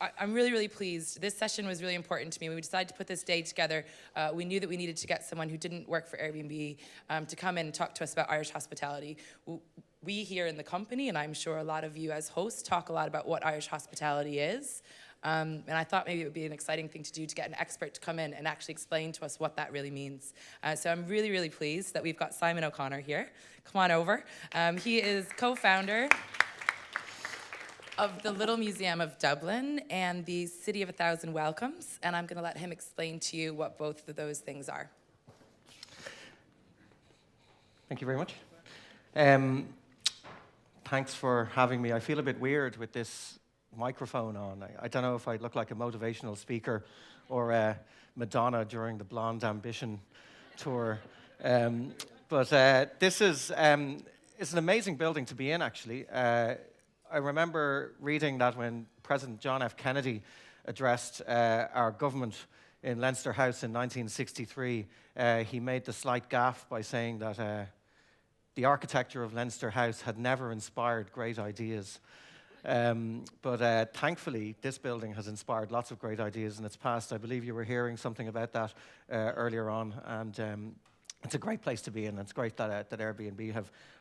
I'm really, really pleased. This session was really important to me. When we decided to put this day together, we knew that we needed to get someone who didn't work for Airbnb to come in and talk to us about Irish hospitality. We here in the company, and I'm sure a lot of you as hosts, talk a lot about what Irish hospitality is. And I thought maybe it would be an exciting thing to do to get an expert to come in and actually explain to us what that really means. So I'm really, really pleased that we've got Simon O'Connor here. Come on over. He is co-founder of the Little Museum of Dublin and the City of 1,000 Welcomes, and I'm going to let him explain to you what both of those things are. Thank you very much. Thanks for having me. I feel a bit weird with this microphone on. I don't know if I look like a motivational speaker or Madonna during the Blonde Ambition tour. But this is it's an amazing building to be in, actually. I remember reading that when President John F. Kennedy addressed our government in Leinster House in 1963, he made the slight gaffe by saying that the architecture of Leinster House had never inspired great ideas. But thankfully, this building has inspired lots of great ideas in its past. I believe you were hearing something about that earlier on, and it's a great place to be in. It's great that Airbnb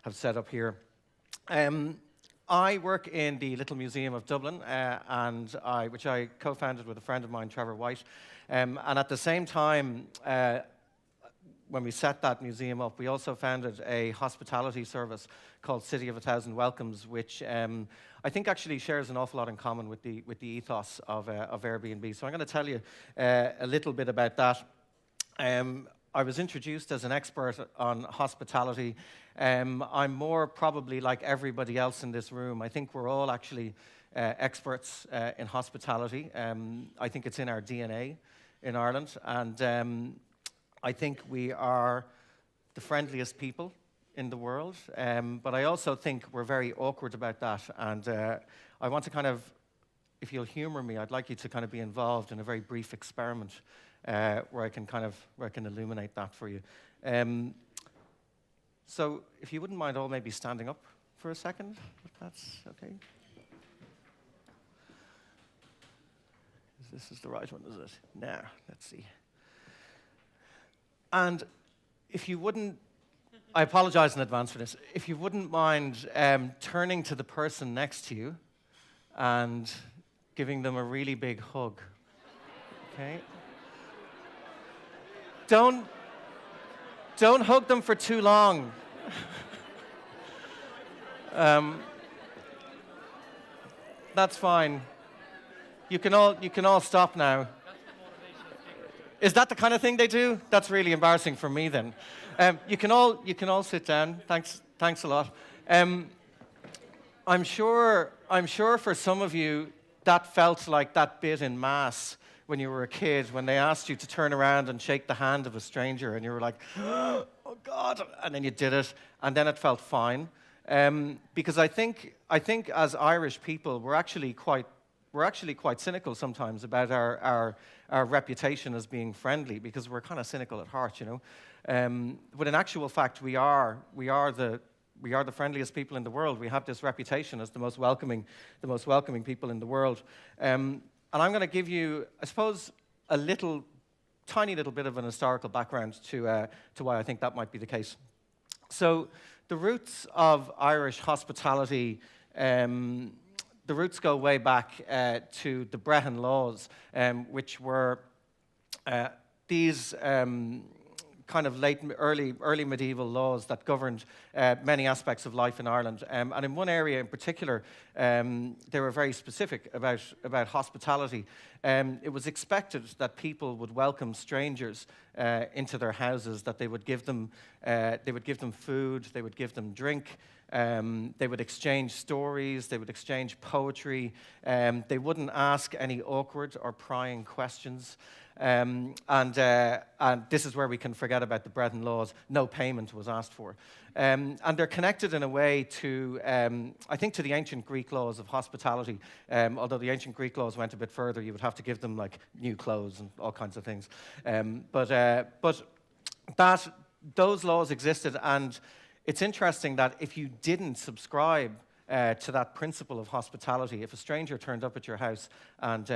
have set up here. I work in the Little Museum of Dublin, which I co-founded with a friend of mine, Trevor White. And at the same time, when we set that museum up, we also founded a hospitality service called City of 1,000 Welcomes, which I think actually shares an awful lot in common with the ethos of Airbnb. So I'm going to tell you a little bit about that. I was introduced as an expert on hospitality. I'm more probably like everybody else in this room. I think we're all actually experts in hospitality. I think it's in our DNA in Ireland. And I think we are the friendliest people in the world. But I also think we're very awkward about that. And I want to kind of, if you'll humor me, I'd like you to kind of be involved in a very brief experiment where I can illuminate that for you. So if you wouldn't mind all maybe standing up for a second, if that's okay. This is the right one, is it? Now, let's see. And if you wouldn't, I apologize in advance for this, if you wouldn't mind turning to the person next to you and giving them a really big hug, okay? Don't hug them for too long. That's fine. You can all stop now. Is that the kind of thing they do? That's really embarrassing for me then. You can all sit down. Thanks a lot. I'm sure for some of you that felt like that bit in mass when you were a kid, when they asked you to turn around and shake the hand of a stranger, and you were like, oh God, and then you did it, and then it felt fine. Because I think as Irish people, we're actually quite cynical sometimes about our reputation as being friendly, because we're kind of cynical at heart, you know. But in actual fact, we are the friendliest people in the world. We have this reputation as the most welcoming people in the world. And I'm going to give you, I suppose, a tiny little bit of an historical background to why I think that might be the case. So the roots of Irish hospitality, the roots go way back to the Brehon Laws, which were these kind of early medieval laws that governed many aspects of life in Ireland. And in one area in particular, they were very specific about hospitality. It was expected that people would welcome strangers into their houses, that they would give them food, they would give them drink, they would exchange stories, they would exchange poetry, they wouldn't ask any awkward or prying questions. And this is where we can forget about the Brehon Laws. No payment was asked for. And they're connected in a way to, I think, to the ancient Greek laws of hospitality. Although the ancient Greek laws went a bit further, you would have to give them like new clothes and all kinds of things. But those laws existed, and it's interesting that if you didn't subscribe to that principle of hospitality. If a stranger turned up at your house and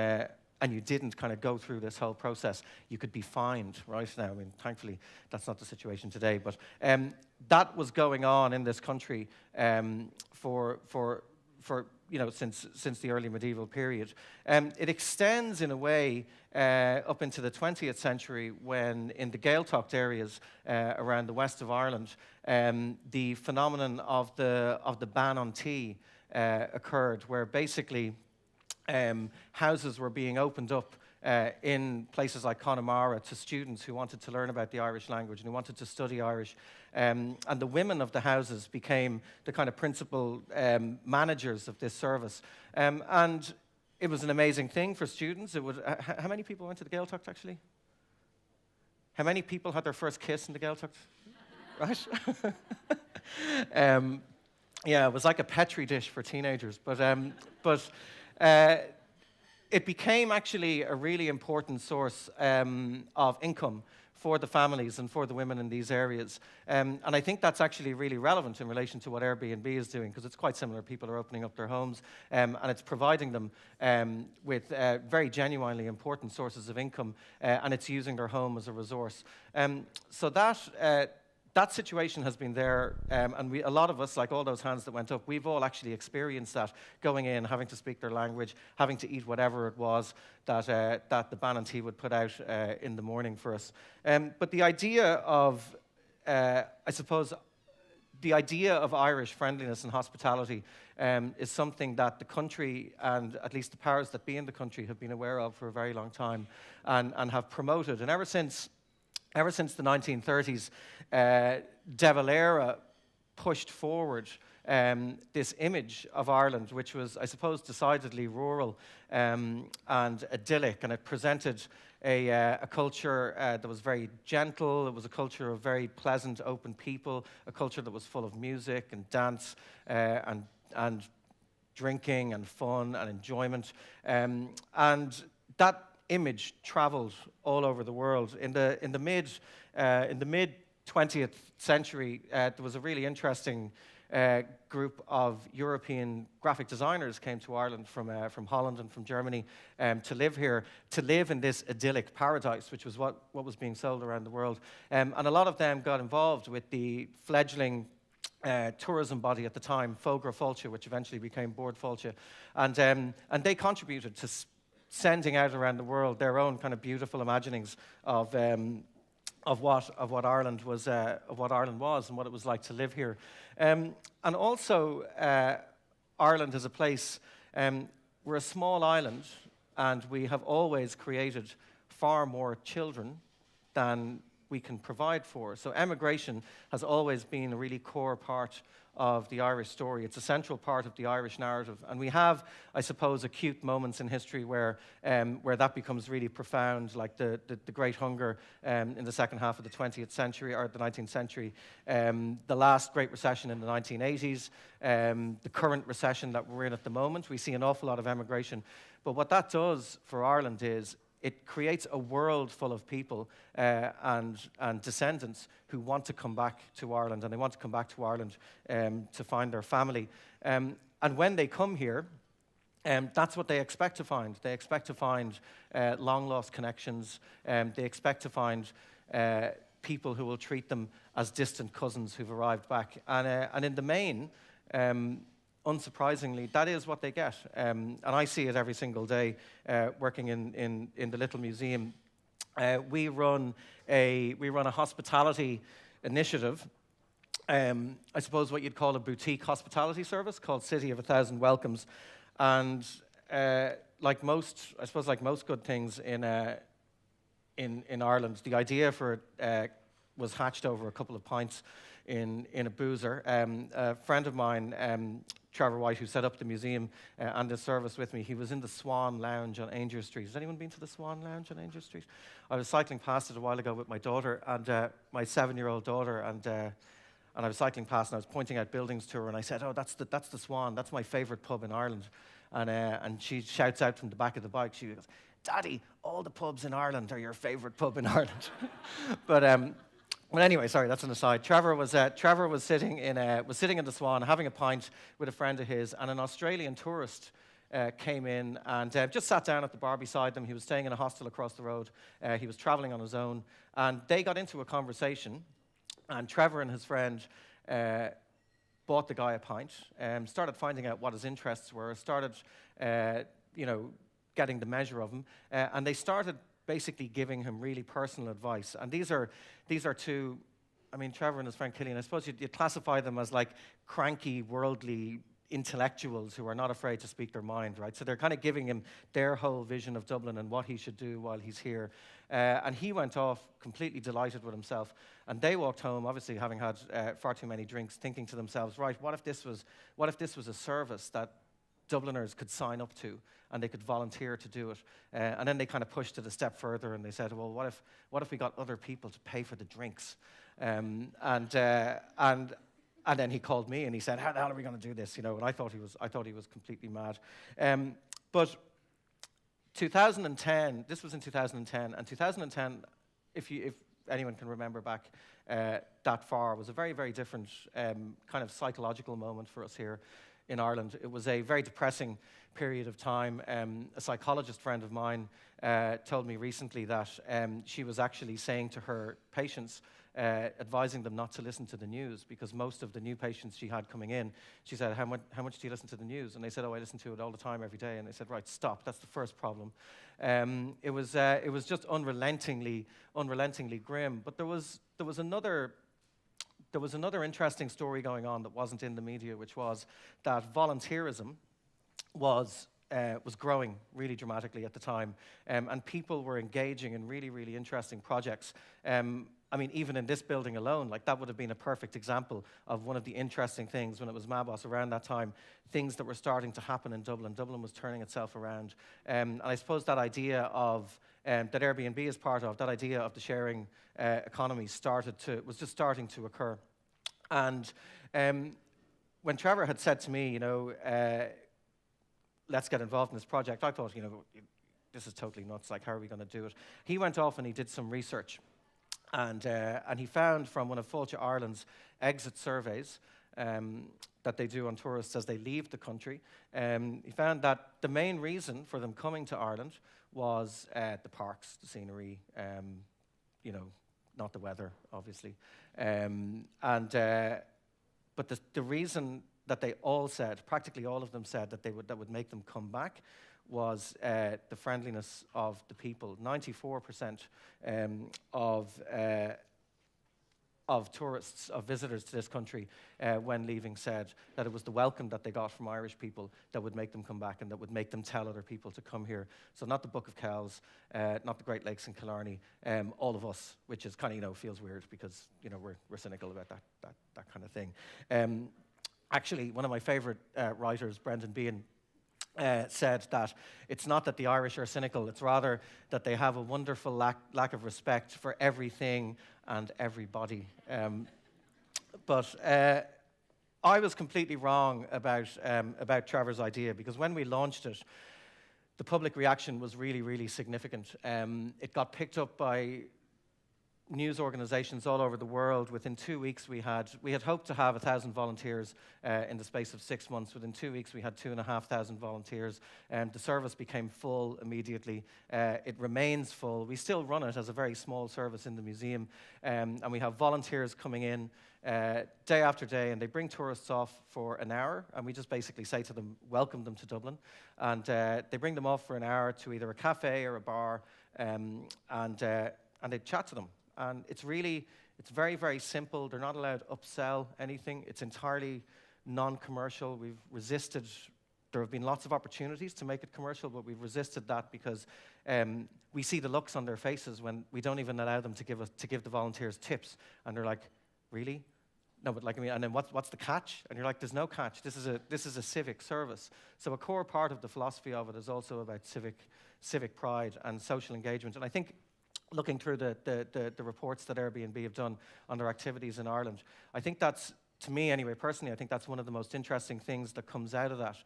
you didn't kind of go through this whole process, you could be fined right now. I mean, thankfully, that's not the situation today. But that was going on in this country for since the early medieval period. It extends in a way up into the 20th century when in the Gaeltacht areas around the west of Ireland, the phenomenon of the ban on tea occurred, where basically houses were being opened up in places like Connemara to students who wanted to learn about the Irish language and who wanted to study Irish. And the women of the houses became the kind of principal managers of this service. And it was an amazing thing for students. It was, how many people went to the Gaeltacht, actually? How many people had their first kiss in the Gaeltacht? Right? Yeah, it was like a Petri dish for teenagers. But it became actually a really important source of income for the families and for the women in these areas. And I think that's actually really relevant in relation to what Airbnb is doing, because it's quite similar. People are opening up their homes, and it's providing them with very genuinely important sources of income, and it's using their home as a resource. So that situation has been there, and a lot of us, like all those hands that went up, we've all actually experienced that, going in, having to speak their language, having to eat whatever it was that the ban on tea would put out in the morning for us. But the idea of, I suppose, the idea of Irish friendliness and hospitality is something that the country, and at least the powers that be in the country, have been aware of for a very long time and have promoted. And ever since the 1930s, De Valera pushed forward this image of Ireland, which was, I suppose, decidedly rural and idyllic, and it presented a culture that was very gentle. It was a culture of very pleasant, open people, a culture that was full of music and dance and drinking and fun and enjoyment. And that image traveled all over the world. In the mid 20th century, there was a really interesting group of European graphic designers came to Ireland from Holland and from Germany to live here, to live in this idyllic paradise, which was what was being sold around the world. And a lot of them got involved with the fledgling tourism body at the time, Fógra Fáilte, which eventually became Bord Fáilte, and they contributed to sending out around the world their own kind of beautiful imaginings of what Ireland was and what it was like to live here, and also Ireland is a place. We're a small island, and we have always created far more children than we can provide for. So emigration has always been a really core part of the Irish story. It's a central part of the Irish narrative. And we have, I suppose, acute moments in history where that becomes really profound, like the Great Hunger in the second half of the 20th century, or the 19th century, the last Great Recession in the 1980s, the current recession that we're in at the moment. We see an awful lot of emigration. But what that does for Ireland is it creates a world full of people and descendants who want to come back to Ireland, and they want to come back to Ireland to find their family. And when they come here, that's what they expect to find. They expect to find long-lost connections. They expect to find people who will treat them as distant cousins who've arrived back. And in the main, unsurprisingly, that is what they get. And I see it every single day working in the little museum. We run a hospitality initiative, I suppose what you'd call a boutique hospitality service called City of 1,000 Welcomes. And like most good things in Ireland, the idea for it was hatched over a couple of pints in a boozer. A friend of mine, Trevor White, who set up the museum and the service with me, he was in the Swan Lounge on Ainger Street. Has anyone been to the Swan Lounge on Ainger Street? I was cycling past it a while ago with my daughter, and my 7-year-old daughter, and I was cycling past, and I was pointing out buildings to her, and I said, "Oh, that's the Swan. That's my favorite pub in Ireland." And she shouts out from the back of the bike. She goes, "Daddy, all the pubs in Ireland are your favorite pub in Ireland." Well, anyway, sorry, that's an aside. Trevor was sitting in the Swan having a pint with a friend of his, and an Australian tourist came in and just sat down at the bar beside them. He was staying in a hostel across the road. He was traveling on his own, and they got into a conversation. And Trevor and his friend bought the guy a pint, started finding out what his interests were, started, getting the measure of him, and they started basically giving him really personal advice. And these are two, I mean, Trevor and his friend Killian, I suppose you'd classify them as like cranky, worldly intellectuals who are not afraid to speak their mind, right? So they're kind of giving him their whole vision of Dublin and what he should do while he's here. And he went off completely delighted with himself. And they walked home, obviously having had far too many drinks, thinking to themselves, right, what if this was a service that Dubliners could sign up to, and they could volunteer to do it. And then they kind of pushed it a step further, and they said, well, what if we got other people to pay for the drinks? And then he called me, and he said, how the hell are we going to do this? And I thought he was completely mad. But 2010, this was in 2010, and 2010, if anyone can remember back that far, was a very, very different kind of psychological moment for us here in Ireland. It was a very depressing period of time. A psychologist friend of mine told me recently that she was actually saying to her patients, advising them not to listen to the news, because most of the new patients she had coming in, she said, how much do you listen to the news? And they said, oh, I listen to it all the time, every day. And they said, right, stop, that's the first problem. It was just unrelentingly grim. But there was another interesting story going on that wasn't in the media, which was that volunteerism was growing really dramatically at the time, and people were engaging in really, really interesting projects. I mean, even in this building alone, like that would have been a perfect example of one of the interesting things when it was Mabos around that time, things that were starting to happen in Dublin. Dublin was turning itself around. And I suppose that idea of, that Airbnb is part of, that idea of the sharing economy was just starting to occur. And when Trevor had said to me, let's get involved in this project, I thought, this is totally nuts, like how are we going to do it? He went off and he did some research. And he found from one of Fáilte Ireland's exit surveys that they do on tourists as they leave the country, he found that the main reason for them coming to Ireland was the parks, the scenery, not the weather, obviously. But the reason that they all said, practically all of them said that would make them come back, was the friendliness of the people. 94% of tourists, of visitors to this country, when leaving, said that it was the welcome that they got from Irish people that would make them come back and that would make them tell other people to come here. So not the Book of Kells, not the Great Lakes in Killarney, all of us, which is kind of, feels weird because, we're cynical about that kind of thing. Actually, one of my favorite writers, Brendan Behan, said that it's not that the Irish are cynical, it's rather that they have a wonderful lack of respect for everything and everybody. But I was completely wrong about Trevor's idea, because when we launched it, the public reaction was really, really significant. It got picked up by news organizations all over the world. Within 2 weeks, we had hoped to have 1,000 volunteers in the space of 6 months. Within 2 weeks, we had 2,500 volunteers. The service became full immediately. It remains full. We still run it as a very small service in the museum, and we have volunteers coming in day after day, and they bring tourists off for an hour, and we just basically say to them, welcome them to Dublin, and they bring them off for an hour to either a cafe or a bar, and they chat to them. And it's very, very simple. They're not allowed to upsell anything. It's entirely non-commercial. We've resisted, there have been lots of opportunities to make it commercial, but we've resisted that because we see the looks on their faces when we don't even allow them to give the volunteers tips. And they're like, really? No, but and then what's the catch? And you're like, there's no catch. This is a civic service. So a core part of the philosophy of it is also about civic pride and social engagement. And I think, looking through the reports that Airbnb have done on their activities in Ireland, I think that's, to me anyway, personally, I think that's one of the most interesting things that comes out of that,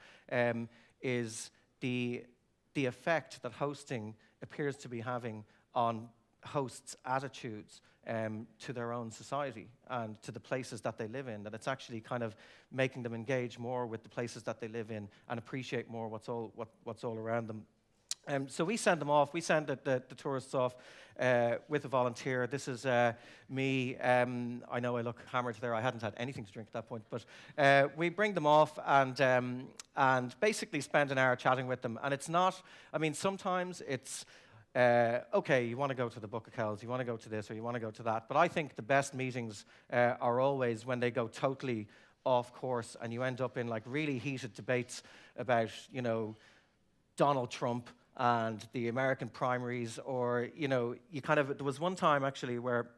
is the effect that hosting appears to be having on hosts' attitudes to their own society and to the places that they live in, that it's actually kind of making them engage more with the places that they live in and appreciate more what's all around them. So we send them off. We send the tourists off with a volunteer. This is me. I know I look hammered there. I hadn't had anything to drink at that point. But we bring them off and basically spend an hour chatting with them. And it's not, I mean, sometimes it's, okay, you want to go to the Book of Kells, you want to go to this, or you want to go to that. But I think the best meetings are always when they go totally off course and you end up in like really heated debates about, you know, Donald Trump and the American primaries, or, you know, you kind of, there was one time actually where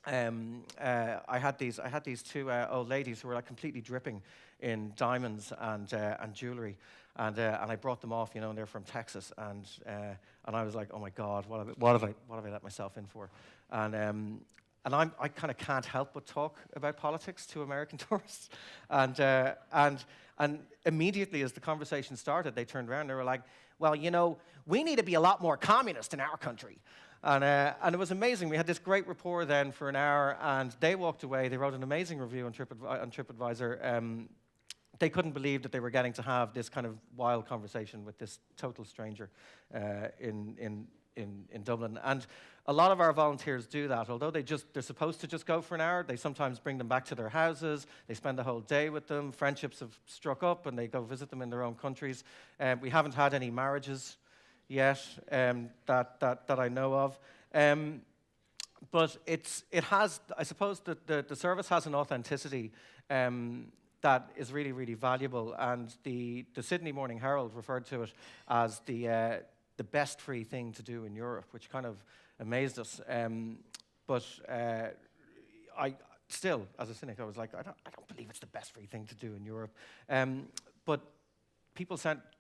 I had these two old ladies who were like completely dripping in diamonds and jewelry, and I brought them off, you know, and they're from Texas, and I was like, oh my God, what have I let myself in for? And I kind of can't help but talk about politics to American tourists, and immediately as the conversation started, they turned around and they were like, well, you know, we need to be a lot more communist in our country. And it was amazing. We had this great rapport then for an hour, and they walked away. They wrote an amazing review on TripAdvisor. They couldn't believe that they were getting to have this kind of wild conversation with this total stranger in Dublin. And a lot of our volunteers do that. Although they're supposed to just go for an hour, they sometimes bring them back to their houses. They spend the whole day with them. Friendships have struck up, and they go visit them in their own countries. We haven't had any marriages yet that I know of. But it has, I suppose, the service has an authenticity that is really, really valuable. And the Sydney Morning Herald referred to it as the best free thing to do in Europe, which kind of amazed us. But I still, as a cynic, I was like, I don't believe it's the best free thing to do in Europe. But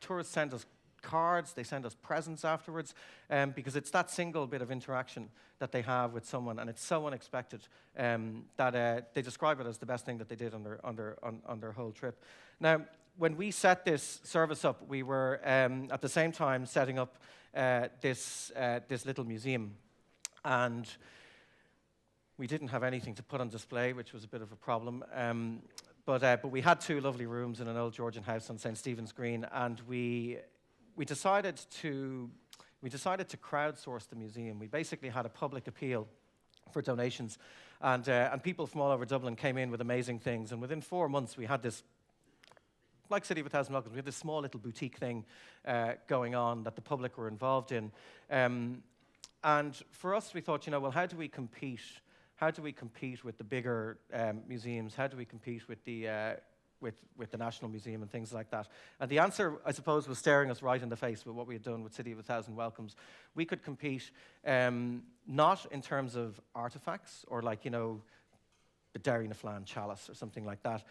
tourists send us cards, they send us presents afterwards, because it's that single bit of interaction that they have with someone, and it's so unexpected that they describe it as the best thing that they did on their whole trip. Now, when we set this service up, we were at the same time setting up this little museum, and we didn't have anything to put on display, which was a bit of a problem. But we had two lovely rooms in an old Georgian house on St. Stephen's Green, and we decided to crowdsource the museum. We basically had a public appeal for donations, and people from all over Dublin came in with amazing things. And within 4 months, we had this, like City of 1,000 Welcomes, we had this small little boutique thing going on that the public were involved in. And for us, we thought, you know, well, how do we compete? How do we compete with the bigger museums? How do we compete with the National Museum and things like that? And the answer, I suppose, was staring us right in the face with what we had done with City of 1,000 Welcomes. We could compete not in terms of artifacts or, like, you know, the Derry na Flan chalice or something like that.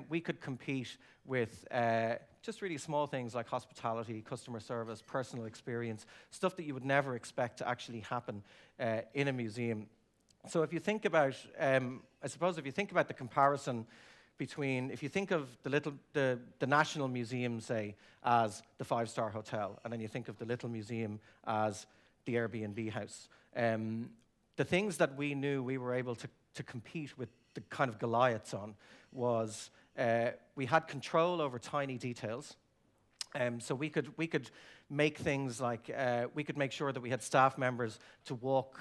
We could compete with just really small things like hospitality, customer service, personal experience, stuff that you would never expect to actually happen in a museum. So if you think about, I suppose if you think about the comparison between, if you think of the National Museum, say, as the five-star hotel, and then you think of the Little Museum as the Airbnb house, the things that we knew we were able to compete with the kind of Goliaths on was we had control over tiny details. So we could make things like we could make sure that we had staff members to walk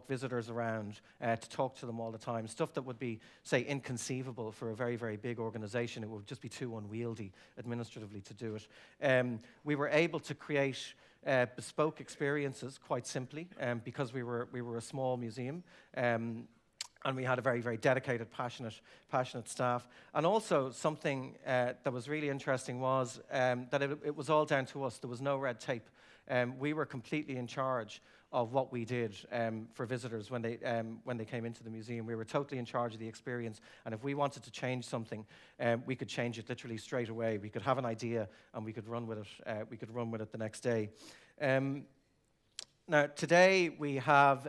visitors around, to talk to them all the time. Stuff that would be, say, inconceivable for a very, very big organization. It would just be too unwieldy administratively to do it. We were able to create bespoke experiences quite simply because we were a small museum. And we had a very, very dedicated, passionate staff. And also something that was really interesting was that it was all down to us. There was no red tape. We were completely in charge of what we did for visitors when they came into the museum. We were totally in charge of the experience. And if we wanted to change something, we could change it literally straight away. We could have an idea and we could run with it. We could run with it the next day. Now today we have.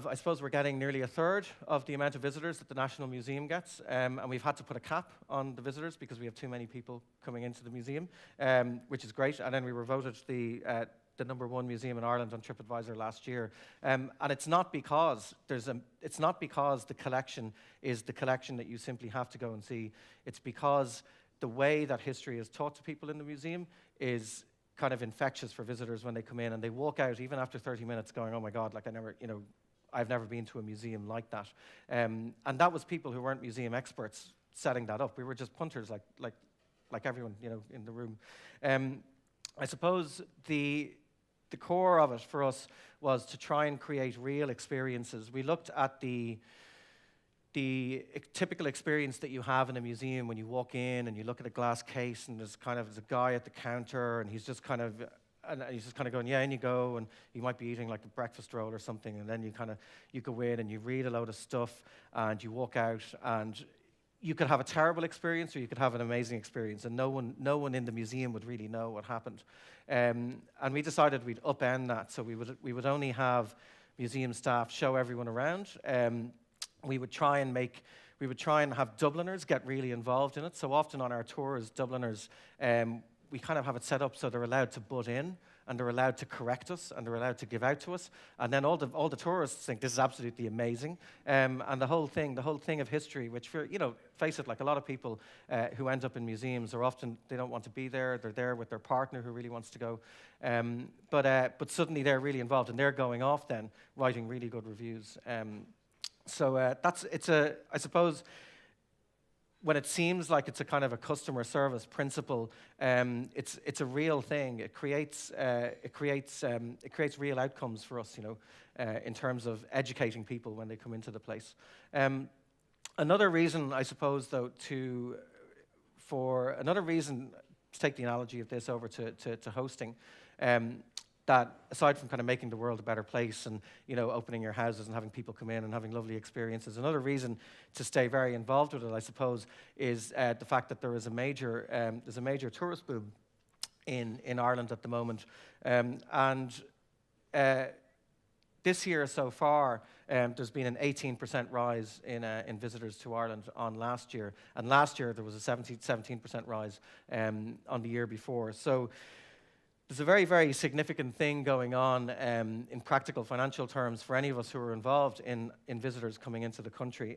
I suppose we're getting nearly a third of the amount of visitors that the National Museum gets, and we've had to put a cap on the visitors because we have too many people coming into the museum, which is great. And then we were voted the the #1 museum in Ireland on TripAdvisor last year. And it's not because the collection is the collection that you simply have to go and see. It's because the way that history is taught to people in the museum is kind of infectious for visitors when they come in, and they walk out even after 30 minutes going, oh my God, like I've never been to a museum like that. And that was people who weren't museum experts setting that up. We were just punters like everyone, in the room. I suppose the core of it for us was to try and create real experiences. We looked at the typical experience that you have in a museum when you walk in and you look at a glass case and there's a guy at the counter and he's just kind of going, yeah, and you go, and you might be eating like a breakfast roll or something, and then you go in and you read a load of stuff and you walk out, and you could have a terrible experience or you could have an amazing experience, and no one in the museum would really know what happened. And we decided we'd upend that, so we would only have museum staff show everyone around. We would try and have Dubliners get really involved in it. So often on our tours, Dubliners, we kind of have it set up so they're allowed to butt in, and they're allowed to correct us, and they're allowed to give out to us. And then all the tourists think this is absolutely amazing. And the whole thing of history, which face it, like a lot of people who end up in museums are often, they don't want to be there. They're there with their partner who really wants to go. But suddenly they're really involved, and they're going off then, writing really good reviews. So I suppose, when it seems like it's a kind of a customer service principle, it's a real thing. It creates real outcomes for us, in terms of educating people when they come into the place. Another reason, I suppose, though, to take the analogy of this over to hosting, that aside from kind of making the world a better place and opening your houses and having people come in and having lovely experiences, another reason to stay very involved with it, I suppose, is the fact that there's a major tourist boom in Ireland at the moment, and this year so far, there's been an 18% rise in visitors to Ireland on last year, and last year there was a 17% rise on the year before. So there's a very, very significant thing going on in practical financial terms for any of us who are involved in visitors coming into the country.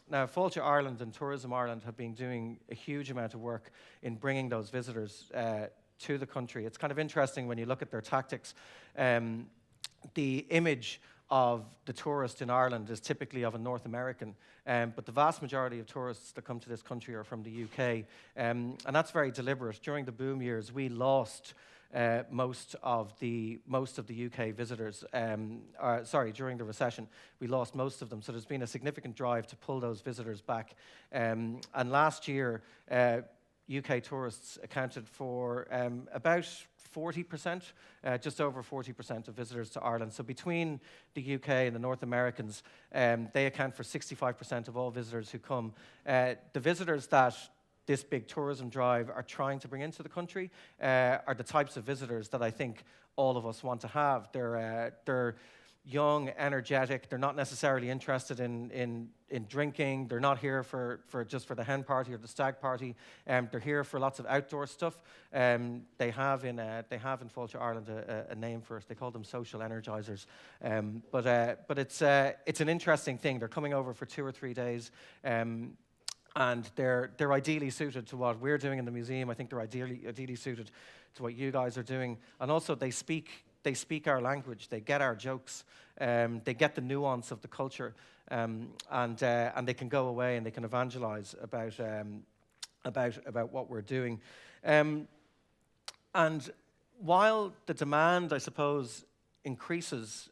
Now, Fáilte Ireland and Tourism Ireland have been doing a huge amount of work in bringing those visitors to the country. It's kind of interesting when you look at their tactics. The image of the tourist in Ireland is typically of a North American, but the vast majority of tourists that come to this country are from the UK, and that's very deliberate. During the boom years, we lost most of the UK visitors. During the recession, we lost most of them. So there's been a significant drive to pull those visitors back. And last year, UK tourists accounted for about 40%, just over 40% of visitors to Ireland. So between the UK and the North Americans, they account for 65% of all visitors who come. The visitors that this big tourism drive are trying to bring into the country are the types of visitors that I think all of us want to have. They're young, energetic. They're not necessarily interested in drinking. They're not here for the hen party or the stag party. They're here for lots of outdoor stuff. They have in Fáilte Ireland a name for it. They call them social energizers. But it's an interesting thing. They're coming over for 2 or 3 days. And they're ideally suited to what we're doing in the museum. I think they're ideally suited to what you guys are doing. And also they speak our language. They get our jokes. They get the nuance of the culture. And they can go away and they can evangelize about what we're doing. And while the demand, I suppose, increases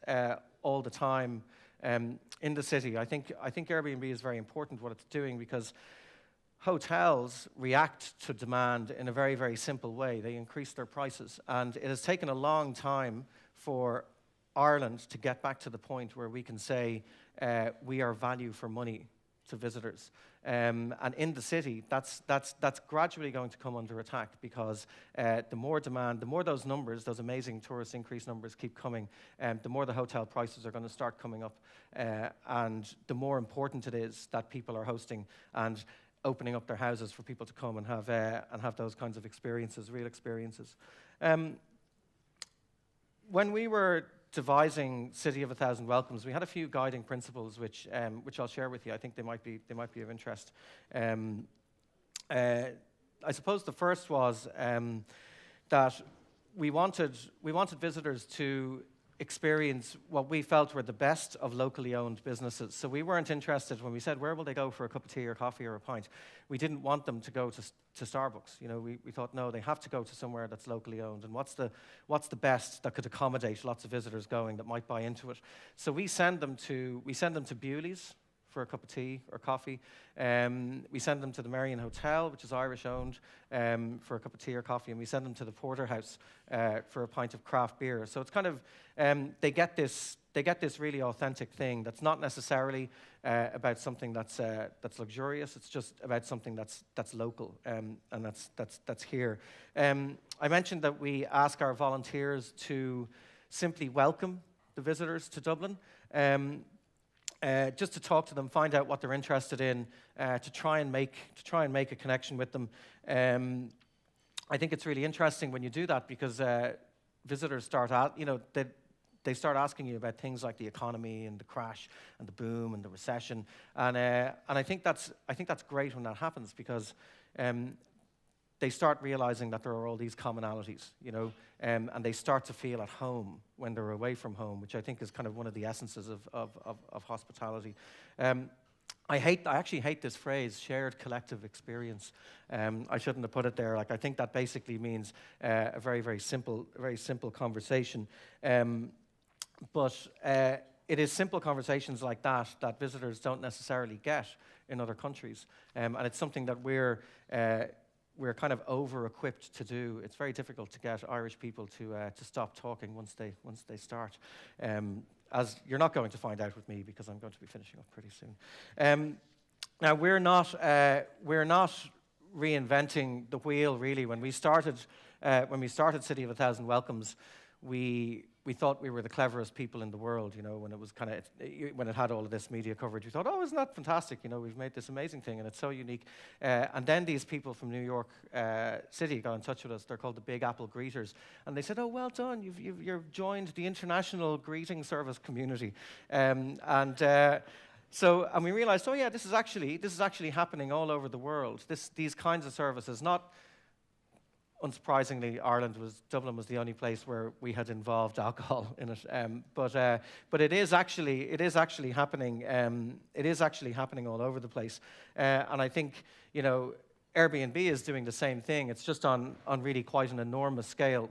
all the time in the city, I think Airbnb is very important what it's doing, because hotels react to demand in a very, very simple way. They increase their prices. And it has taken a long time for Ireland to get back to the point where we can say we are value for money to visitors. And in the city, that's gradually going to come under attack, because the more demand, the more those numbers, those amazing tourist increase numbers keep coming, the more the hotel prices are going to start coming up, and the more important it is that people are hosting and opening up their houses for people to come and have those kinds of experiences, real experiences. when we were devising City of a Thousand Welcomes, we had a few guiding principles which I'll share with you. I think they might be of interest. I suppose the first was that we wanted visitors to experience what we felt were the best of locally owned businesses. So we weren't interested when we said, where will they go for a cup of tea or coffee or a pint? We didn't want them to go to Starbucks. You know, we thought, no, they have to go to somewhere that's locally owned. And what's the best that could accommodate lots of visitors going that might buy into it? So we send them to Bewley's for a cup of tea or coffee. We send them to the Marion Hotel, which is Irish owned, for a cup of tea or coffee, and we send them to the Porterhouse for a pint of craft beer. So it's kind of they get this really authentic thing that's not necessarily about something that's luxurious. It's just about something that's local, and that's here. I mentioned that we ask our volunteers to simply welcome the visitors to Dublin. Just to talk to them, find out what they're interested in, to try and make a connection with them. I think it's really interesting when you do that because visitors start out, they start asking you about things like the economy and the crash and the boom and the recession, and I think that's great when that happens because they start realizing that there are all these commonalities, and they start to feel at home when they're away from home, which I think is kind of one of the essences of hospitality. I actually hate this phrase, shared collective experience. I shouldn't have put it there. Like, I think that basically means a very, very simple conversation. But it is simple conversations like that visitors don't necessarily get in other countries. And it's something that we're kind of over-equipped to do. It's very difficult to get Irish people to stop talking once they start. As you're not going to find out with me because I'm going to be finishing up pretty soon. Now we're not reinventing the wheel really. When we started City of a Thousand Welcomes, we thought we were the cleverest people in the world, when it was when it had all of this media coverage. We thought, oh, isn't that fantastic? We've made this amazing thing and it's so unique. And then these people from New York City got in touch with us. They're called the Big Apple Greeters. And they said, oh, well done. You've joined the international greeting service community. And we realized, oh yeah, this is actually happening all over the world. These kinds of services, not unsurprisingly, Dublin was the only place where we had involved alcohol in it. But it is actually happening. It is actually happening all over the place. And I think Airbnb is doing the same thing. It's just on really quite an enormous scale.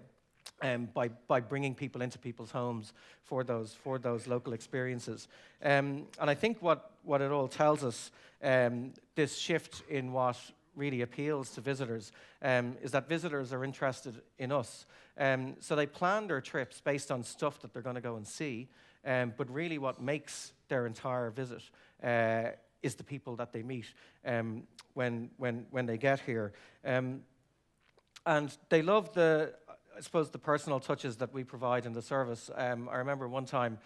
By bringing people into people's homes for those local experiences. And I think what it all tells us, this shift in what really appeals to visitors, is that visitors are interested in us. So they plan their trips based on stuff that they're going to go and see, but really what makes their entire visit is the people that they meet when they get here. And they love the personal touches that we provide in the service. I remember one time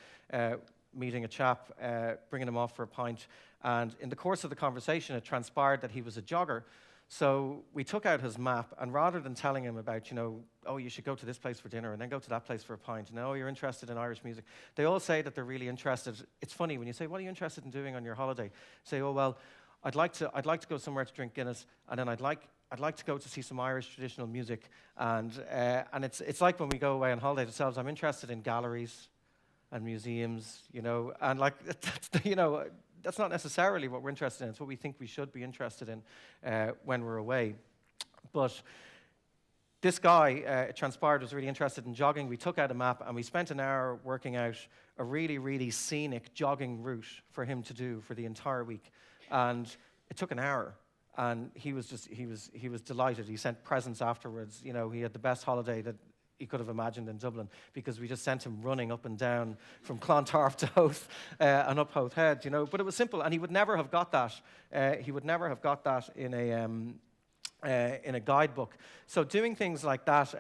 meeting a chap, bringing him off for a pint, and in the course of the conversation, it transpired that he was a jogger. So we took out his map, and rather than telling him about, oh, you should go to this place for dinner, and then go to that place for a pint, and oh, you're interested in Irish music, they all say that they're really interested. It's funny, when you say, what are you interested in doing on your holiday? Say, oh, well, I'd like to go somewhere to drink Guinness, and then I'd like to go to see some Irish traditional music, and it's like when we go away on holiday ourselves, I'm interested in galleries and museums, and like, that's not necessarily what we're interested in. It's what we think we should be interested in when we're away. But this guy, it transpired, was really interested in jogging. We took out a map and we spent an hour working out a really, really scenic jogging route for him to do for the entire week. And it took an hour. And he was delighted. He sent presents afterwards. He had the best holiday that he could have imagined in Dublin because we just sent him running up and down from Clontarf to Howth and up Howth Head, But it was simple, and he would never have got that. He would never have got that in a guidebook. So doing things like that,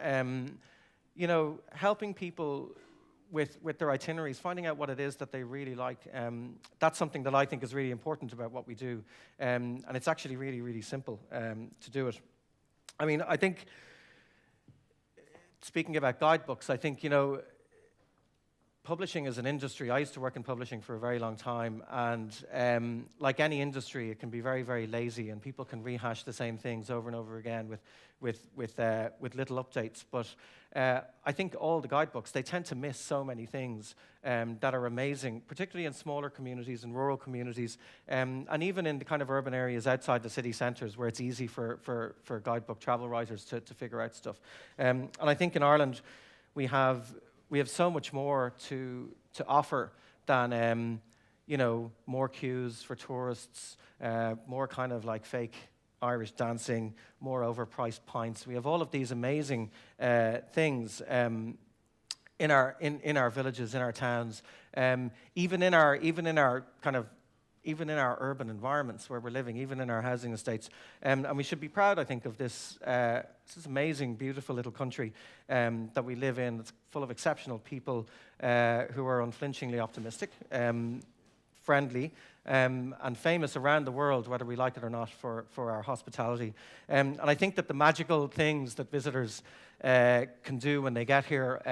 helping people with their itineraries, finding out what it is that they really like, that's something that I think is really important about what we do. And it's actually really, really simple to do it. I mean, I think, speaking about guidebooks, I think, publishing is an industry. I used to work in publishing for a very long time, and like any industry, it can be very, very lazy, and people can rehash the same things over and over again with little updates. But I think all the guidebooks, they tend to miss so many things that are amazing, particularly in smaller communities and rural communities, and even in the kind of urban areas outside the city centres where it's easy for guidebook travel writers to figure out stuff. And I think in Ireland we have so much more to offer than more queues for tourists, more kind of like fake Irish dancing, more overpriced pints. We have all of these amazing things in our villages, in our towns, even in our urban environments where we're living, even in our housing estates. And we should be proud, I think, of this amazing, beautiful little country that we live in. It's full of exceptional people who are unflinchingly optimistic, friendly, and famous around the world, whether we like it or not, for our hospitality. And I think that the magical things that visitors can do when they get here,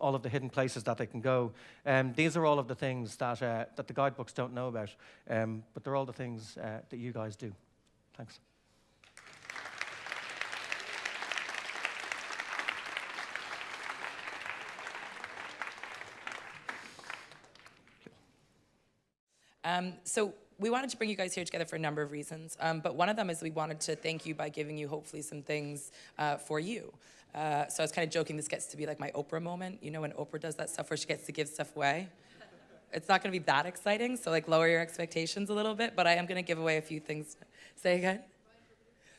all of the hidden places that they can go, these are all of the things that the guidebooks don't know about, but they're all the things that you guys do. Thanks. So we wanted to bring you guys here together for a number of reasons, but one of them is we wanted to thank you by giving you hopefully some things for you. So I was kind of joking, this gets to be like my Oprah moment, you know, when Oprah does that stuff where she gets to give stuff away. It's not going to be that exciting, so like lower your expectations a little bit, but I am going to give away a few things. Say again?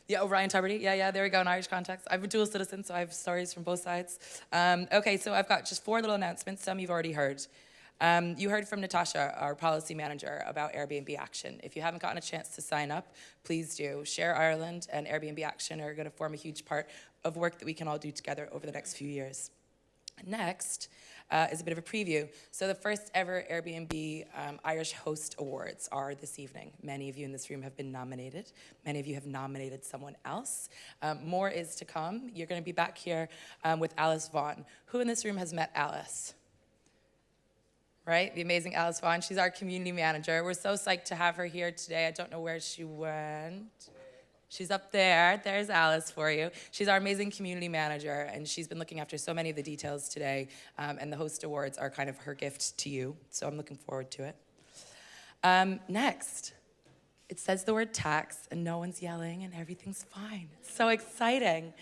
Yeah, Ryan Tuberty. Yeah, there we go, in Irish context. I'm a dual citizen, so I have stories from both sides. Okay, so I've got just 4 little announcements, some you've already heard. You heard from Natasha, our policy manager, about Airbnb Action. If you haven't gotten a chance to sign up, please do. Share Ireland and Airbnb Action are going to form a huge part of work that we can all do together over the next few years. Next is a bit of a preview. So the first ever Airbnb Irish Host Awards are this evening. Many of you in this room have been nominated. Many of you have nominated someone else. More is to come. You're going to be back here with Alice Vaughan. Who in this room has met Alice? Right, the amazing Alice Vaughan. She's our community manager. We're so psyched to have her here today. I don't know where she went. She's up there. There's Alice for you. She's our amazing community manager, and she's been looking after so many of the details today, and the Host Awards are kind of her gift to you, so I'm looking forward to it. Next, it says the word tax, and no one's yelling, and everything's fine. It's so exciting.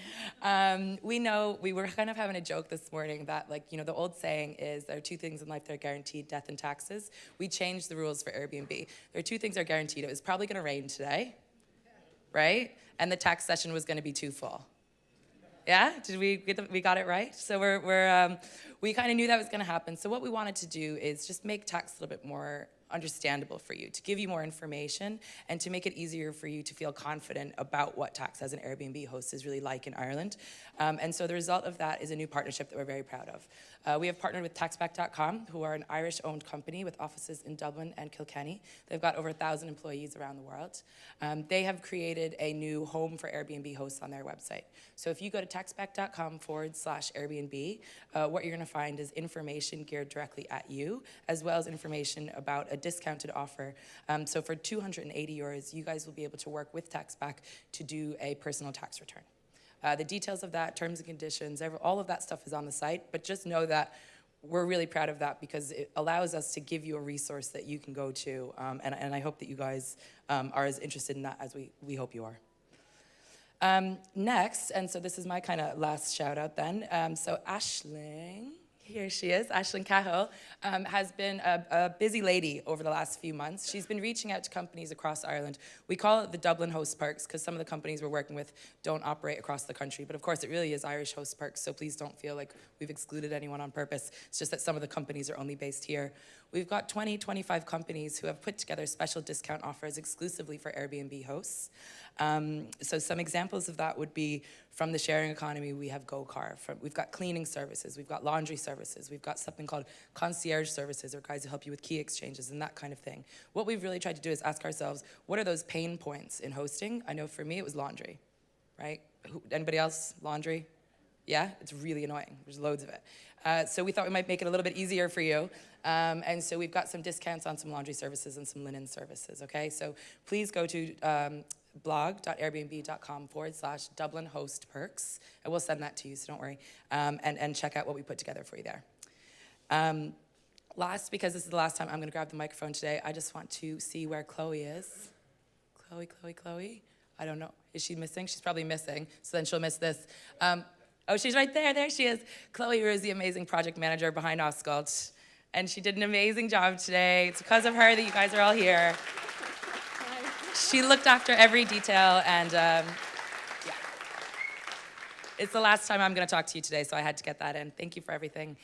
We know, we were kind of having a joke this morning that, like, you know, the old saying is there are 2 things in life that are guaranteed, death and taxes. We changed the rules for Airbnb. There are 2 things that are guaranteed. It was probably going to rain today, right? And the tax session was going to be too full. Yeah, did we got it right? So we kind of knew that was going to happen. So what we wanted to do is just make tax a little bit more understandable for you, to give you more information and to make it easier for you to feel confident about what tax as an Airbnb host is really like in Ireland. And so the result of that is a new partnership that we're very proud of. We have partnered with taxback.com, who are an Irish-owned company with offices in Dublin and Kilkenny. They've got over 1,000 employees around the world. They have created a new home for Airbnb hosts on their website. So if you go to taxback.com/Airbnb, what you're going to find is information geared directly at you, as well as information about a discounted offer. So for €280, you guys will be able to work with Taxback to do a personal tax return. The details of that, terms and conditions, all of that stuff is on the site, but just know that we're really proud of that because it allows us to give you a resource that you can go to, and I hope that you guys are as interested in that as we hope you are. Next, and so this is my kind of last shout out then, so Aisling, here she is, Aisling Cahill, has been a busy lady over the last few months. She's been reaching out to companies across Ireland. We call it the Dublin Host Parks because some of the companies we're working with don't operate across the country, but of course it really is Irish Host Parks, so please don't feel like we've excluded anyone on purpose. It's just that some of the companies are only based here. We've got 25 companies who have put together special discount offers exclusively for Airbnb hosts. So some examples of that would be from the sharing economy, we have GoCar. We've got cleaning services, we've got laundry services, we've got something called concierge services, or guys who help you with key exchanges and that kind of thing. What we've really tried to do is ask ourselves, what are those pain points in hosting? I know for me it was laundry, right? Anybody else? Laundry? Yeah, it's really annoying. There's loads of it. So we thought we might make it a little bit easier for you. And so we've got some discounts on some laundry services and some linen services, okay? So please go to blog.airbnb.com/Dublin host perks. I will send that to you, so don't worry. And check out what we put together for you there. Last, because this is the last time I'm going to grab the microphone today, I just want to see where Chloe is. Chloe? I don't know. Is she missing? She's probably missing, so then she'll miss this. Oh, she's right there. There she is. Chloe is the amazing project manager behind Oscailte, and she did an amazing job today. It's because of her that you guys are all here. Hi. She looked after every detail, and yeah. It's the last time I'm going to talk to you today, so I had to get that in. Thank you for everything.